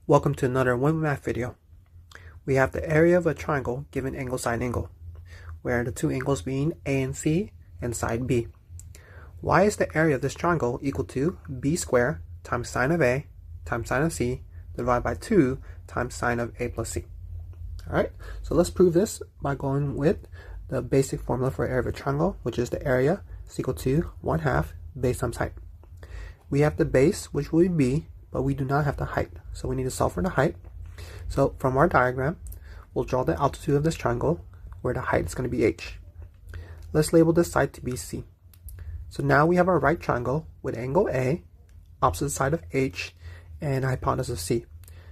Welcome to another One Math video. We have the area of a triangle given angle side angle, where the two angles being A and C and side B. Why is the area of this triangle equal to B squared times sine of A times sine of C divided by 2 times sine of A plus C? Alright, so let's prove this by going with the basic formula for area of a triangle, which is the area is equal to 1/2 base times height. We have the base, which will be B, but we do not have the height, so we need to solve for the height. So from our diagram, we'll draw the altitude of this triangle, where the height is going to be h. Let's label this side to be C. So now we have our right triangle with angle A, opposite side of h, and hypotenuse of C.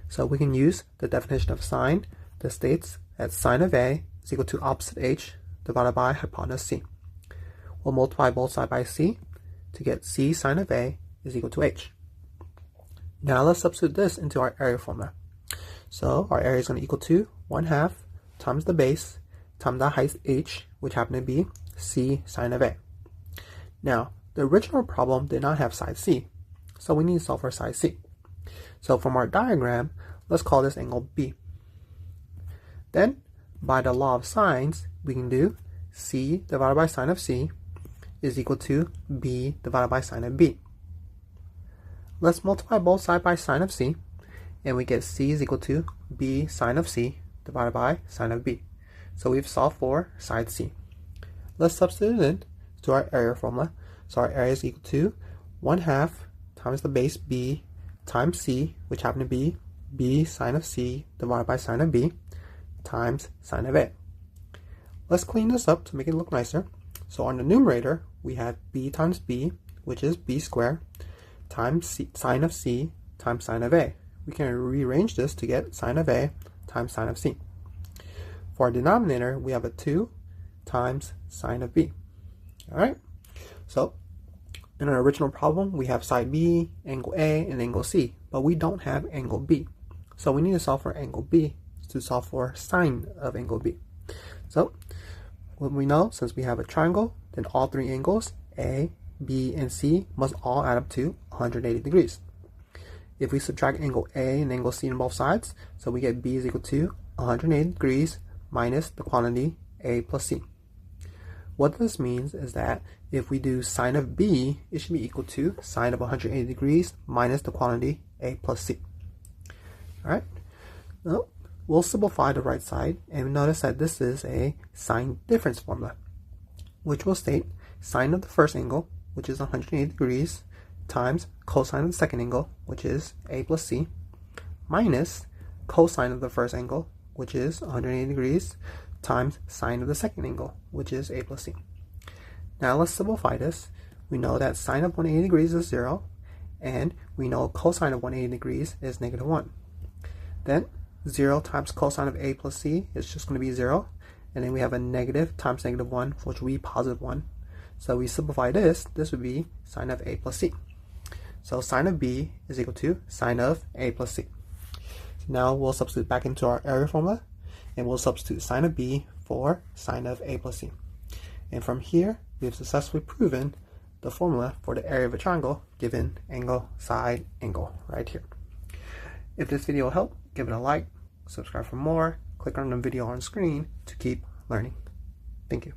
So we can use the definition of sine that states that sine of A is equal to opposite h divided by hypotenuse C. We'll multiply both sides by C to get C sine of A is equal to h. Now let's substitute this into our area formula. So our area is going to equal to 1/2 times the base times the height h, which happened to be C sine of A. Now, the original problem did not have side C, so we need to solve for side C. So from our diagram, let's call this angle B. Then, by the law of sines, we can do C divided by sine of C is equal to B divided by sine of B. Let's multiply both sides by sine of C, and we get C is equal to B sine of C divided by sine of B. So we've solved for side C. Let's substitute it in to our area formula. So our area is equal to 1/2 times the base B times C, which happen to be B sine of C divided by sine of B times sine of A. Let's clean this up to make it look nicer. So on the numerator, we have B times B, which is B squared, times C, sine of C times sine of A. We can rearrange this to get sine of A times sine of C. For our denominator, we have a 2 times sine of B. Alright, so in our original problem, we have side B, angle A, and angle C, but we don't have angle B. So we need to solve for angle B to solve for sine of angle B. So what we know, since we have a triangle, then all three angles, A, B, and C, must all add up to 180 degrees. If we subtract angle A and angle C on both sides, so we get B is equal to 180 degrees minus the quantity A plus C. What this means is that if we do sine of B, it should be equal to sine of 180 degrees minus the quantity A plus C. Alright, now we'll simplify the right side and notice that this is a sine difference formula, which will state sine of the first angle, which is 180 degrees, times cosine of the second angle, which is A plus C, minus cosine of the first angle, which is 180 degrees, times sine of the second angle, which is A plus C. Now let's simplify this. We know that sine of 180 degrees is 0, and we know cosine of 180 degrees is -1. Then 0 times cosine of A plus C is just going to be 0, and then we have a negative times -1, which will be +1. So we simplify this would be sine of A plus C. So sine of B is equal to sine of A plus C. So now we'll substitute back into our area formula, and we'll substitute sine of B for sine of A plus C. And from here, we have successfully proven the formula for the area of a triangle given angle, side, angle right here. If this video helped, give it a like, subscribe for more, click on the video on screen to keep learning. Thank you.